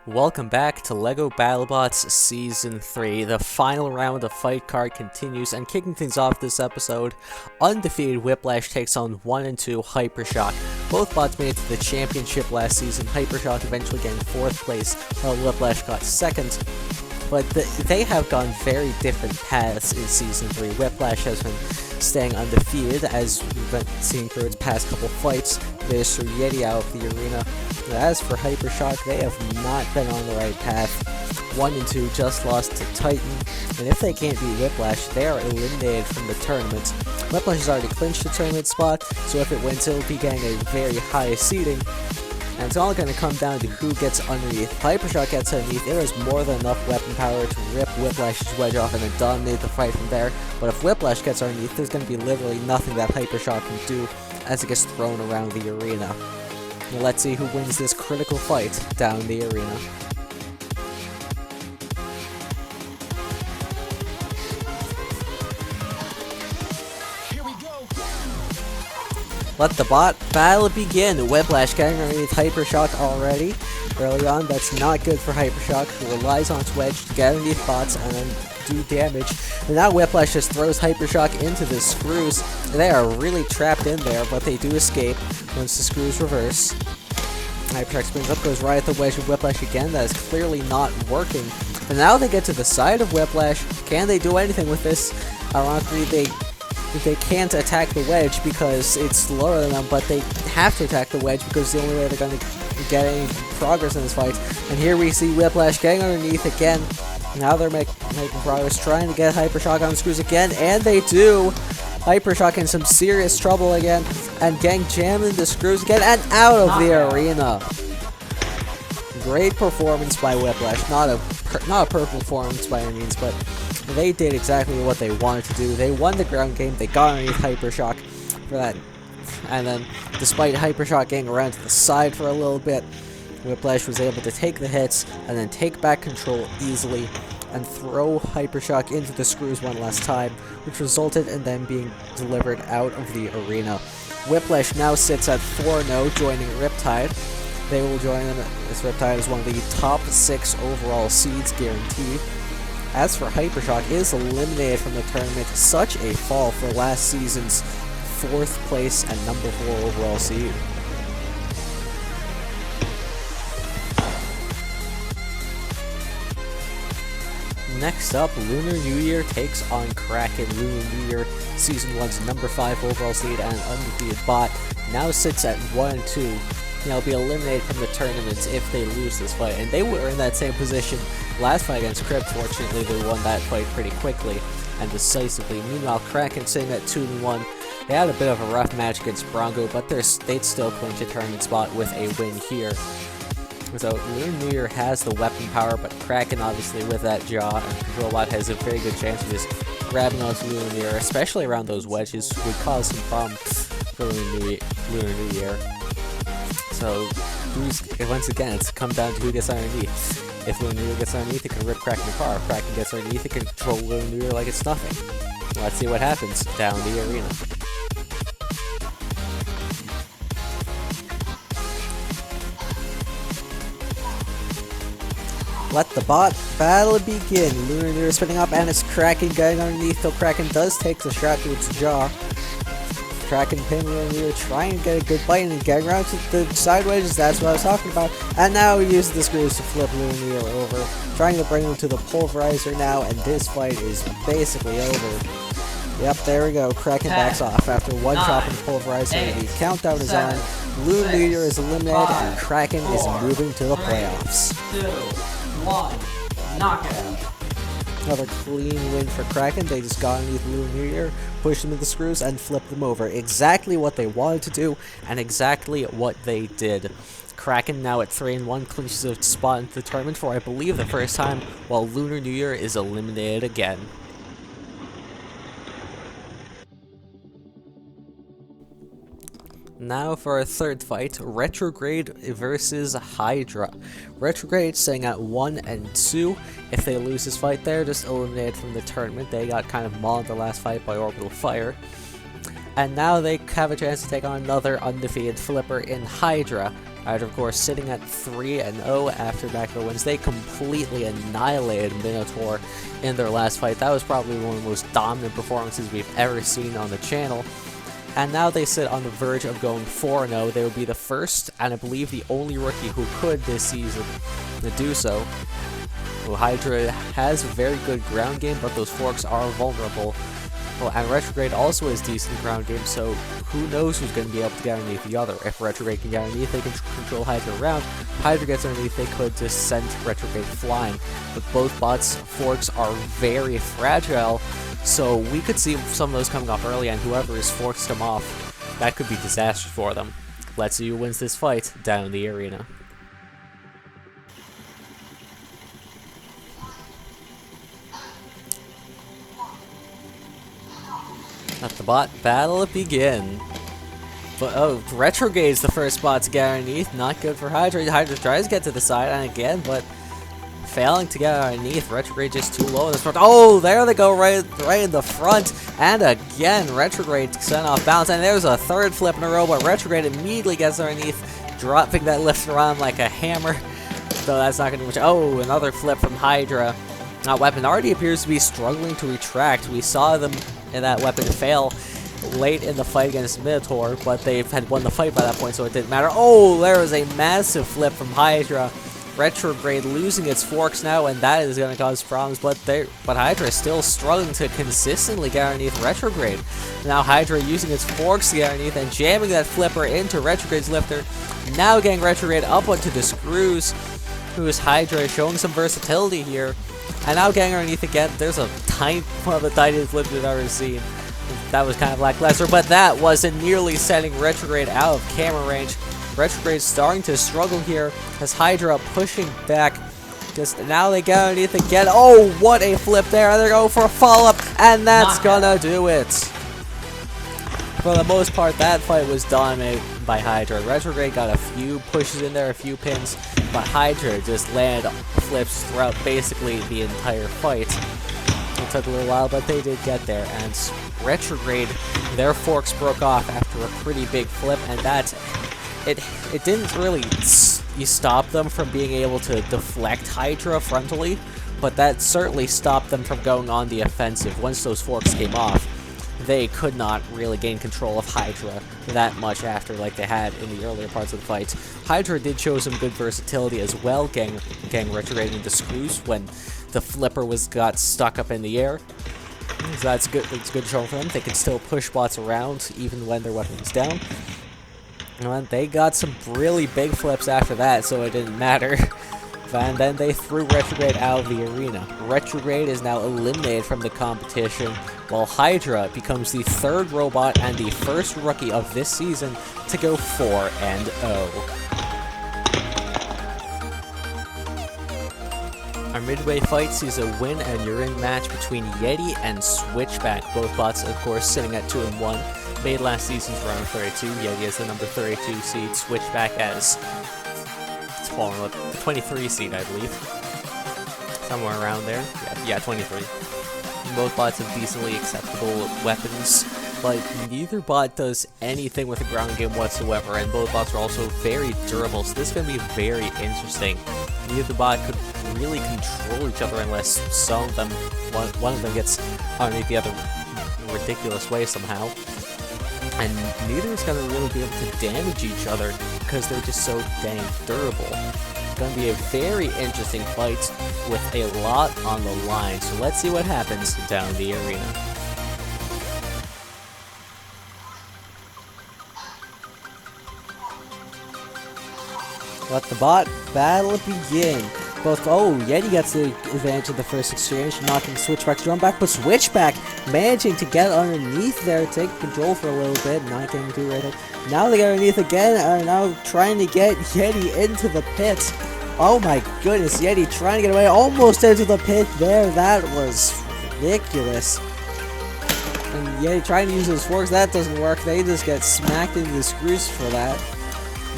Welcome back to LEGO Battlebots Season 3. The final round of Fight Card continues, and kicking things off this episode, undefeated Whiplash takes on 1 and 2 Hypershock. Both bots made it to the championship last season, Hypershock eventually getting 4th place, while Whiplash got 2nd. But they have gone very different paths in Season 3. Whiplash has been staying undefeated, as we've been seeing through its past couple fights. They just threw Yeti out of the arena. As for Hypershock, they have not been on the right path. 1 and 2 just lost to Titan, and if they can't beat Whiplash, they are eliminated from the tournament. Whiplash has already clinched the tournament spot, so if it wins, it'll be getting a very high seeding. And it's all going to come down to who gets underneath. If Hypershock gets underneath, there is more than enough weapon power to rip Whiplash's wedge off and then dominate the fight from there. But if Whiplash gets underneath, there's going to be literally nothing that Hypershock can do as it gets thrown around the arena. Now let's see who wins this critical fight down the arena. Let the bot battle begin. Whiplash getting underneath Hypershock already. Early on, that's not good for Hypershock, who relies on its wedge to get underneath bots and then do damage. And now Whiplash just throws Hypershock into the screws. They are really trapped in there, but they do escape once the screws reverse. Hypershock spins up, goes right at the wedge of Whiplash again. That is clearly not working. And now they get to the side of Whiplash. Can they do anything with this? Ironically, they can't attack the wedge because it's slower than them, but they have to attack the wedge because the only way they're going to get any progress in this fight. And here we see Whiplash getting underneath again. Now they're making progress, trying to get Hypershock on the screws again, and they do! Hypershock in some serious trouble again, and getting jammed into screws again, and out of the arena! Great performance by Whiplash. Not a perfect performance by any means, but they did exactly what they wanted to do. They won the ground game, they got underneath Hypershock for that. And then, despite Hypershock getting around to the side for a little bit, Whiplash was able to take the hits and then take back control easily and throw Hypershock into the screws one last time, which resulted in them being delivered out of the arena. Whiplash now sits at 4-0, joining Riptide. They will join them as Riptide is one of the top 6 overall seeds guaranteed. As for Hypershock, it is eliminated from the tournament. Such a fall for last season's 4th place and number 4 overall seed. Next up, Lunar New Year takes on Kraken. Lunar New Year, Season 1's number 5 overall seed and undefeated bot, now sits at 1 and 2. They'll be eliminated from the tournaments if they lose this fight, and they were in that same position last fight against Crypt. Fortunately, they won that fight pretty quickly and decisively. Meanwhile, Kraken sitting at 2-1. They had a bit of a rough match against Bronco, but they'd still clinch a tournament spot with a win here. So Lunar New Year has the weapon power, but Kraken, obviously with that jaw and control bot, has a very good chance of just grabbing onto Lunar New Year, especially around those wedges, would cause some problems for Lunar New Year. So once again, it's come down to who gets underneath. If Lunar New Year gets underneath, it can rip Kraken apart. If Kraken gets underneath, it can control Lunar New Year like it's nothing. Let's see what happens down the arena. Let the bot battle begin. Lunar New Year spinning up, and it's Kraken getting underneath, though Kraken does take the strap to its jaw. Kraken pin Lunar New Year, trying to get a good bite and getting around to the side wedges. That's what I was talking about. And now he uses the screws to flip Lunar New Year over, trying to bring him to the pulverizer now, and this fight is basically over. Yep, there we go. Kraken backs off after one shot from the pulverizer. The countdown is on. Lunar New Year is eliminated, and Kraken is moving to the playoffs. 2, 1, knockout. Another clean win for Kraken. They just got underneath Lunar New Year, pushed them to the screws, and flipped them over. Exactly what they wanted to do, and exactly what they did. Kraken now at 3-1, clinches a spot into the tournament for, I believe, the first time, while Lunar New Year is eliminated again. Now for our third fight, Retrograde versus Hydra. Retrograde staying at 1 and 2. If they lose this fight, they're just eliminated from the tournament. They got kind of mauled the last fight by Orbital Fire. And now they have a chance to take on another undefeated flipper in Hydra, Hydra, of course, sitting at 3-0 after back-to-back wins. They completely annihilated Minotaur in their last fight. That was probably one of the most dominant performances we've ever seen on the channel. And now they sit on the verge of going 4-0. They would be the first, and I believe the only rookie who could this season to do so. Well, Hydra has a very good ground game, but those forks are vulnerable. Well, and Retrograde also has decent ground game, so who knows who's going to be able to get underneath the other. If Retrograde can get underneath, they can control Hydra around. Hydra gets underneath, they could just send Retrograde flying. But both bots' forks are very fragile, so we could see some of those coming off early, and whoever is forced them off, that could be disastrous for them. Let's see who wins this fight down in the arena. Let the bot battle begin. But oh, Retrograde's the first bot to get underneath. Not good for Hydra. Hydra tries to get to the side, and again, but failing to get underneath. Retrograde just too low in the front. Oh, there they go, right in the front. And again, Retrograde sent off balance. And there's a third flip in a row, but Retrograde immediately gets underneath, dropping that lift around like a hammer. So that's not going to do much. Oh, another flip from Hydra. That weapon already appears to be struggling to retract. We saw them in that weapon fail late in the fight against Minotaur, but they had won the fight by that point, so it didn't matter. Oh, there was a massive flip from Hydra. Retrograde losing its forks now, and that is going to cause problems, but Hydra is still struggling to consistently get underneath Retrograde. Now Hydra using its forks to get underneath and jamming that flipper into Retrograde's lifter. Now getting Retrograde up onto the screws. Who's Hydra showing some versatility here. And now getting underneath again. There's a one of the tiniest flips we've ever seen. That was kind of lackluster, but that wasn't nearly sending Retrograde out of camera range. Retrograde's starting to struggle here as Hydra pushing back. Just now they get underneath again. Oh, what a flip there. They're going for a follow-up, and that's gonna do it. For the most part, that fight was dominated by Hydra. Retrograde got a few pushes in there, a few pins, but Hydra just landed flips throughout basically the entire fight. It took a little while, but they did get there, and Retrograde, their forks broke off after a pretty big flip, and it didn't really stop them from being able to deflect Hydra frontally, but that certainly stopped them from going on the offensive. Once those forks came off, they could not really gain control of Hydra that much after like they had in the earlier parts of the fight. Hydra did show some good versatility as well, getting Retrograde into screws when the flipper got stuck up in the air. So that's good. It's good showing for them. They can still push bots around even when their weapon is down. And they got some really big flips after that, so it didn't matter. And then they threw Retrograde out of the arena. Retrograde is now eliminated from the competition, while Hydra becomes the third robot and the first rookie of this season to go 4-0. Our midway fight sees a win and urine match between Yeti and Switchback. Both bots, of course, sitting at 2-1. Made last season's round 32. Yeti as the number 32 seed. Switchback as the 23 seed, I believe. Somewhere around there. Yeah, 23. Both bots have decently acceptable weapons, but neither bot does anything with the ground game whatsoever, and both bots are also very durable, so this is going to be very interesting. Neither bot could really control each other unless some of them, one of them gets underneath the other in a ridiculous way somehow. And neither is going to really be able to damage each other because they're just so dang durable. It's going to be a very interesting fight with a lot on the line. So let's see what happens down the arena. Let the bot battle begin. Yeti gets the advantage of the first exchange, knocking Switchback's drum back, but Switchback managing to get underneath there, take control for a little bit, not getting too rated. Now they get underneath again, and are now trying to get Yeti into the pit. Oh my goodness, Yeti trying to get away, almost into the pit there. That was ridiculous. And Yeti trying to use his forks, that doesn't work. They just get smacked into the screws for that.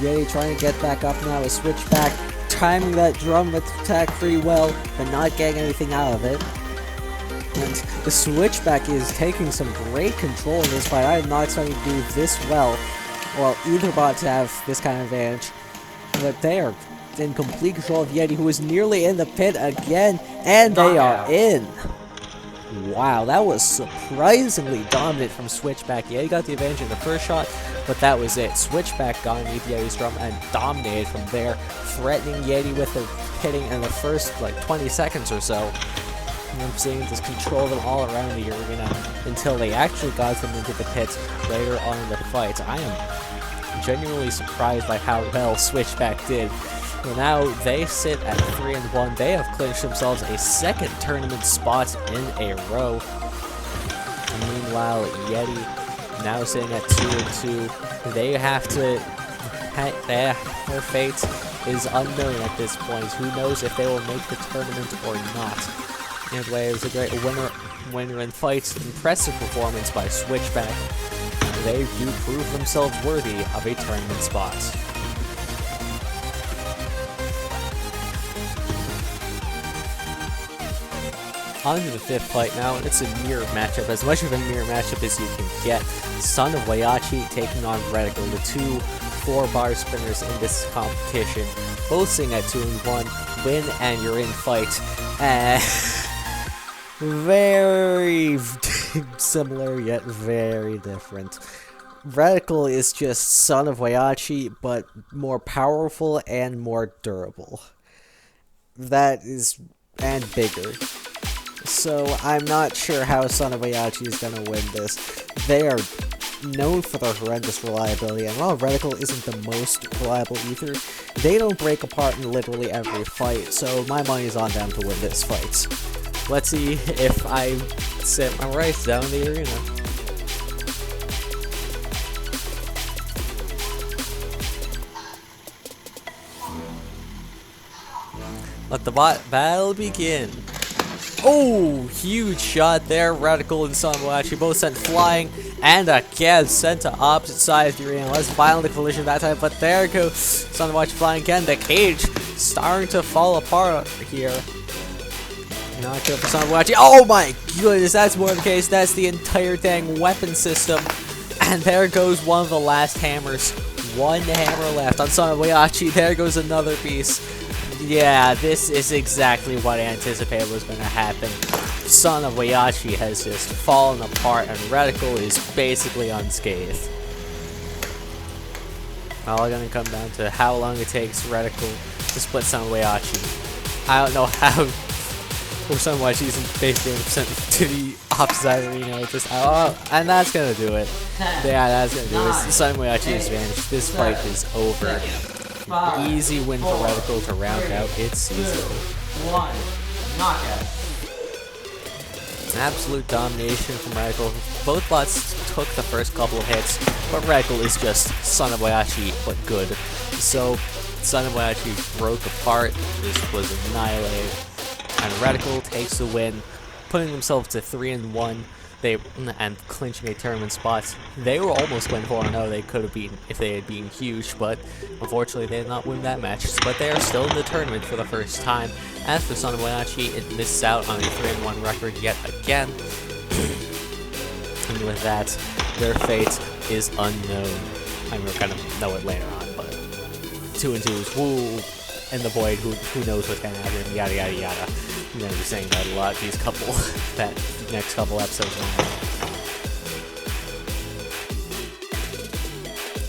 Yeti trying to get back up now with Switchback, timing that drum attack pretty well, but not getting anything out of it. And the Switchback is taking some great control in this fight. I am not expecting to do this well. Well, either bot to have this kind of advantage. but they are in complete control of Yeti, who is nearly in the pit again, and they are in. Wow, that was surprisingly dominant from Switchback. Yeti got the advantage in the first shot, but that was it. Switchback got underneath Yeti's drum and dominated from there, threatening Yeti with the pitting in the first, like, 20 seconds or so. And I'm seeing just control them all around the arena until they actually got them into the pits later on in the fight. I am genuinely surprised by how well Switchback did. Well, now they sit at 3-1. They have clinched themselves a second tournament spot in a row. And meanwhile, Yeti now sitting at 2-2. They have to. Their fate is unknown at this point. Who knows if they will make the tournament or not? Anyway, it was a great winner in fights. Impressive performance by Switchback. They do prove themselves worthy of a tournament spot. On to the fifth fight now, and it's a mirror matchup, as much of a mirror matchup as you can get. Son of Whyachi taking on Reticle, the two 4-bar spinners in this competition. Both sitting at 2-1, win and you're in fight. Very similar, yet very different. Reticle is just Son of Whyachi, but more powerful and more durable. That is, and bigger. So I'm not sure how Son of Whyachi is going to win this. They are known for their horrendous reliability, and while Reticle isn't the most reliable either, they don't break apart in literally every fight, so my money's on them to win this fight. Let's see if I sit my rights down the arena. Let the battle begin. Oh, huge shot there. Reticle and Son of Whyachi both sent flying, and again sent to opposite sides of the arena. Less violent collision that time, but there goes Son of Whyachi flying again. The cage starting to fall apart here. Not good for Son of Whyachi. Oh my goodness, that's more the case. That's the entire dang weapon system. And there goes one of the last hammers. One hammer left on Son of Whyachi. There goes another piece. Yeah, this is exactly what I anticipated was going to happen. Son of Whyachi has just fallen apart, and Reticle is basically unscathed. All going to come down to how long it takes Reticle to split Son of Whyachi. I don't know how. Or Son of Whyachi isn't basically sent to the opposite side of the arena. Just, and that's going to do it. Yeah, that's going to do it. Son of Whyachi is vanished. This fight is over. Easy win for Reticle to round out its season. 1 knockout. Absolute domination from Reticle. Both bots took the first couple of hits, but Reticle is just Son of Whyachi, but good. So, Son of Whyachi broke apart. This was annihilated. And Reticle takes the win, putting themselves to 3-1. And clinching a tournament spot. They were almost went 4-0. They could have been if they had been huge, but unfortunately they did not win that match. But they are still in the tournament for the first time. As for Son of Whyachi, it missed out on a 3-1 record yet again. And with that, their fate is unknown. I mean, we're gonna know it later on, but 2-2 is woo. And the void, who knows what's gonna happen, yada yada yada. I'm gonna be saying that a lot these that next couple episodes now.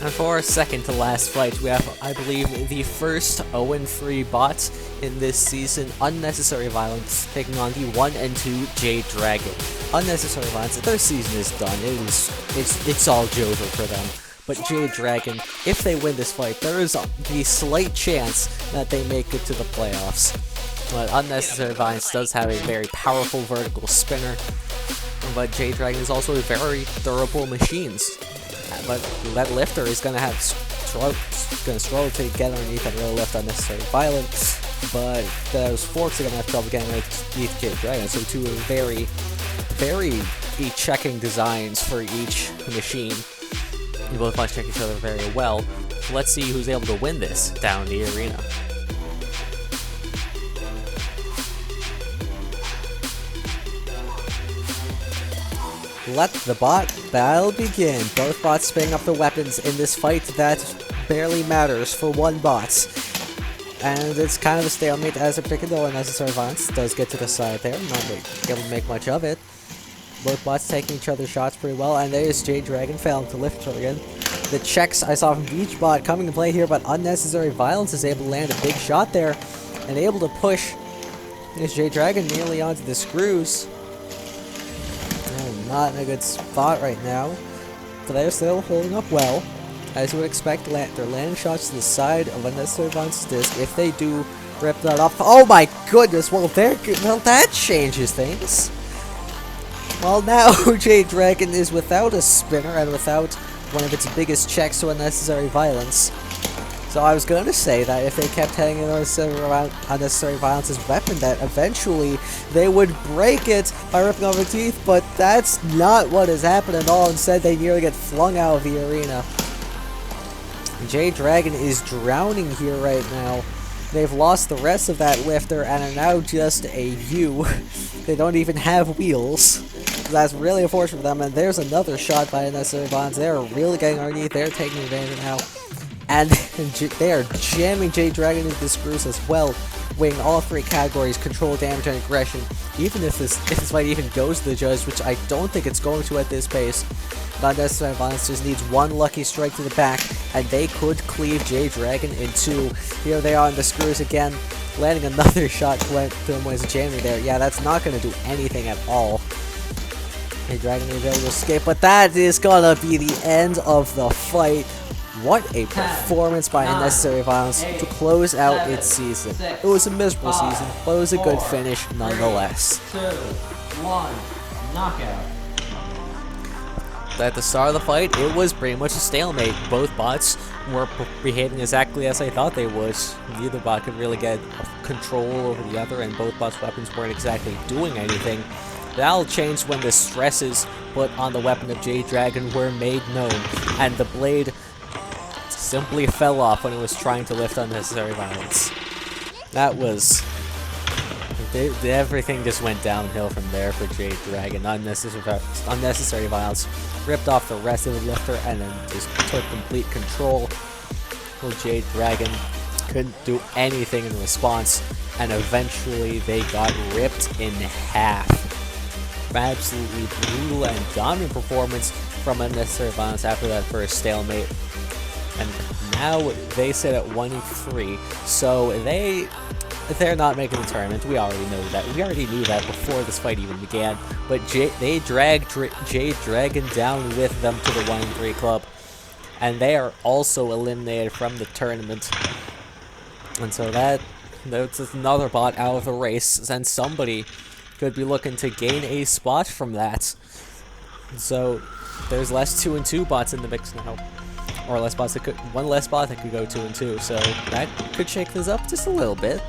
And for our second to last fight, we have, I believe, the first 0-3 bot in this season, Unnecessary Violence, taking on the 1-2 Jade Dragon. Unnecessary Violence, their season is done. It's all over for them. But Jade Dragon, if they win this fight, there is the slight chance that they make it to the playoffs. But Unnecessary Violence does have a very powerful vertical spinner, but Jade Dragon is also a very durable machine. But that lifter is going to struggle to get underneath and really lift Unnecessary Violence. But those forks are going to have trouble getting underneath Jade Dragon. So two very checking designs for each machine. You both want to check each other very well. Let's see who's able to win this down the arena. Let the bot battle begin. Both bots spinning up their weapons in this fight that barely matters for one bot. And it's kind of a stalemate as a pick and roll. Unnecessary violence does get to the side there, not able to make much of it. Both bots taking each other's shots pretty well, and there's Jade Dragon failing to lift her again. The checks I saw from each bot coming to play here, but Unnecessary Violence is able to land a big shot there, and able to push this Jade Dragon nearly onto the screws. And not in a good spot right now, but they're still holding up well. As you would expect, they're landing shots to the side of Unnecessary Violence disc. If they do rip that off, oh my goodness! Well, that changes things. Well, now Jade Dragon is without a spinner and without one of its biggest checks to Unnecessary Violence. So I was going to say that if they kept hanging Unnecessary Violence's weapon, that eventually they would break it by ripping off her teeth, but that's not what has happened at all. Instead, they nearly get flung out of the arena. Jade Dragon is drowning here right now. They've lost the rest of that lifter and are now just a U. They don't even have wheels. That's really unfortunate for them, and there's another shot by Unnecessary Violence. They're really getting underneath. They're taking advantage now. And they are jamming Jade Dragon into the screws as well, winning all three categories: control, damage, and aggression. Even if this fight even goes to the judge, which I don't think it's going to at this pace. Unnecessary Violence just needs one lucky strike to the back, and they could cleave Jade Dragon in two. Here they are on the screws again, landing another shot to him when he's jamming there. Yeah, that's not going to do anything at all. Jade Dragon is able to escape, but that is going to be the end of the fight. What a performance by Unnecessary Violence to close out its season. It was a miserable season, but it was a good finish nonetheless. 2, 1, knockout. At the start of the fight, it was pretty much a stalemate. Both bots were behaving exactly as I thought they would. Neither bot could really get control over the other, and both bots' weapons weren't exactly doing anything. That'll change when the stresses put on the weapon of Jade Dragon were made known, and the blade simply fell off when it was trying to lift Unnecessary Violence. That was... everything just went downhill from there for Jade Dragon. Unnecessary Violence ripped off the rest of the lifter and then just took complete control. Well, Jade Dragon couldn't do anything in response, and eventually they got ripped in half. Absolutely brutal and dominant performance from Unnecessary Violence after that first stalemate. And now they sit at 1-3, so they're not making the tournament. We already know that. We already knew that before this fight even began. But they dragged Jade Dragon down with them to the 1-3 club, and they are also eliminated from the tournament. And so that's another bot out of the race, and somebody could be looking to gain a spot from that. So there's less 2-2 bots in the mix now. Or less bots that one less bot that could go 2-2, so that could shake this up just a little bit.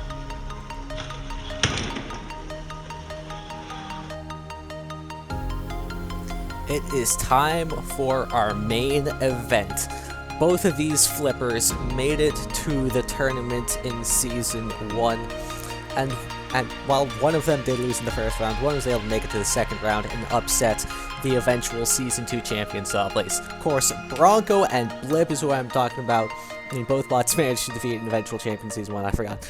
It is time for our main event. Both of these flippers made it to the tournament in Season 1, and while one of them did lose in the first round, one was able to make it to the second round and upset the eventual Season 2 champion place. Of course, Bronco and Blip is who I'm talking about. I mean, both bots managed to defeat an eventual champion in Season 1, I forgot.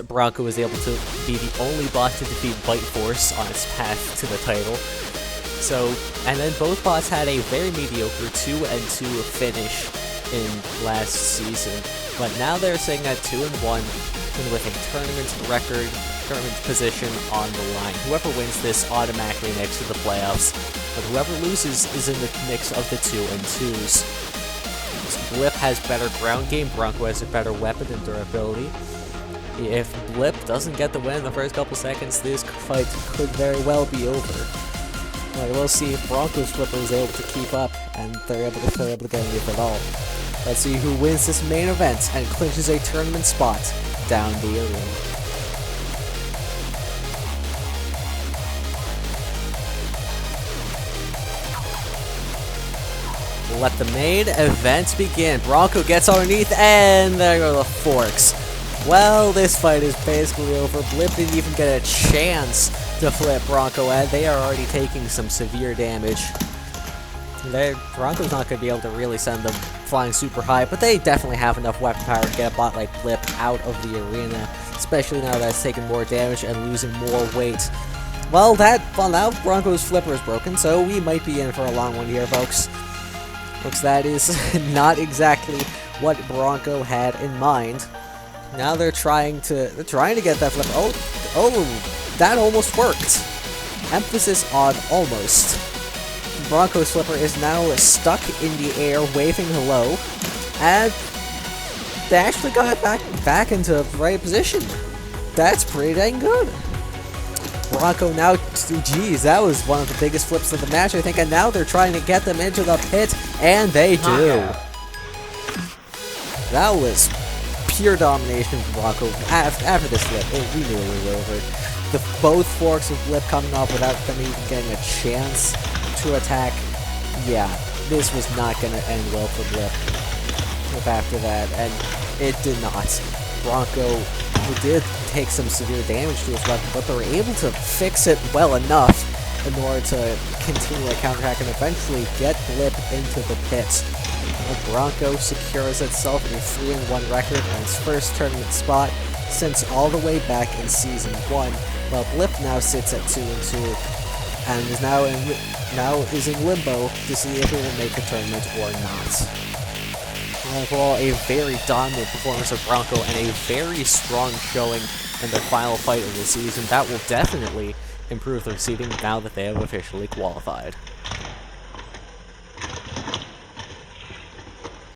Bronco was able to be the only bot to defeat Bite Force on its path to the title. So, and then both bots had a very mediocre 2-2 finish in last season, but now they're sitting at 2-1 and with a tournament position on the line. Whoever wins this automatically makes to the playoffs, but whoever loses is in the mix of the 2-2s. Blip has better ground game, Bronco has a better weapon and durability. If Blip doesn't get the win in the first couple seconds, this fight could very well be over. Well, we'll see if Bronco's flipper is able to keep up, and they're able to get underneath at all. Let's see who wins this main event and clinches a tournament spot down the arena. Let the main event begin. Bronco gets underneath, and there go the forks. Well, this fight is basically over. Blip didn't even get a chance to flip Bronco, and they are already taking some severe damage. Bronco's not going to be able to really send them flying super high, but they definitely have enough weapon power to get a bot like Blip out of the arena, especially now that it's taking more damage and losing more weight. Well, now Bronco's flipper is broken, so we might be in for a long one here, folks. Folks, that is not exactly what Bronco had in mind. Now they're trying to get that flip. Oh, that almost worked. Emphasis on almost. Bronco's flipper is now stuck in the air, waving hello, and they actually got it back into the right position. That's pretty dang good. Bronco now, geez, that was one of the biggest flips of the match, I think, and now they're trying to get them into the pit, and they do. That was pure domination from Bronco. After this flip, we knew it was over. Both forks of Blip coming off without them even getting a chance to attack. Yeah, this was not going to end well for Blip after that, and it did not. Bronco did take some severe damage to his weapon, but they were able to fix it well enough in order to continue a counterattack and eventually get Blip into the pit. Bronco secures itself in a 3-1 record on its first tournament spot since all the way back in Season 1, while Blip now sits at 2-2 and is now in limbo to see if it will make the tournament or not. Overall, a very dominant performance of Bronco and a very strong showing in their final fight of the season that will definitely improve their seeding now that they have officially qualified.